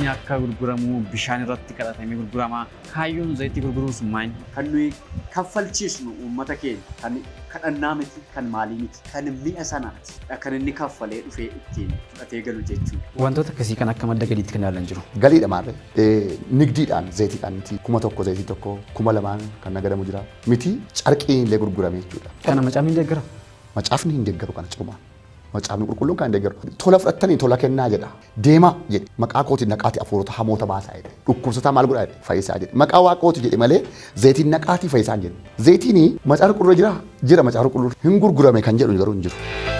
keenya akka gurguramu bishaan irratti kadhatamee gurgurama. Kaayyoon zayitii gurguruu sun maal? Kan nuyi kaffalchiisnu uummata keenya kan kadhannaa miti, kan maalii miti, kan mi'a sanaati. Kan inni kaffalee dhufee ittiin fudhatee galu jechuudha. Wantoota akkasii kan akka madda galiitti kan ilaalan jiru. Galiidha maarree. Nigdiidhaan zayitiidhaan miti 1,000 zayitii tokko 2,000 kan nagadamu jira. Miti carqiin illee gurgurame jechuudha. Kana macaafni hin deeggara? Macaafni hin deeggaru kana cirumaa. Macaafni qulqulluun kan hin deeggaru. Tola fudhattanii tola kennaa jedha. Deema jedhe. Maqaa kootiin naqaati afuurota hamoota baasaa jedhe. Dhukkubsataa maal godhaa jedhe. Fayyisaa jedhe. Maqaa waaqooti jedhe malee zayitiin naqaatii fayyisaan jedhe. Zayitiin macaafa qulqulluu jira. Macaafa qulqulluu hin gurgurame kan jedhu garuu hin jiru.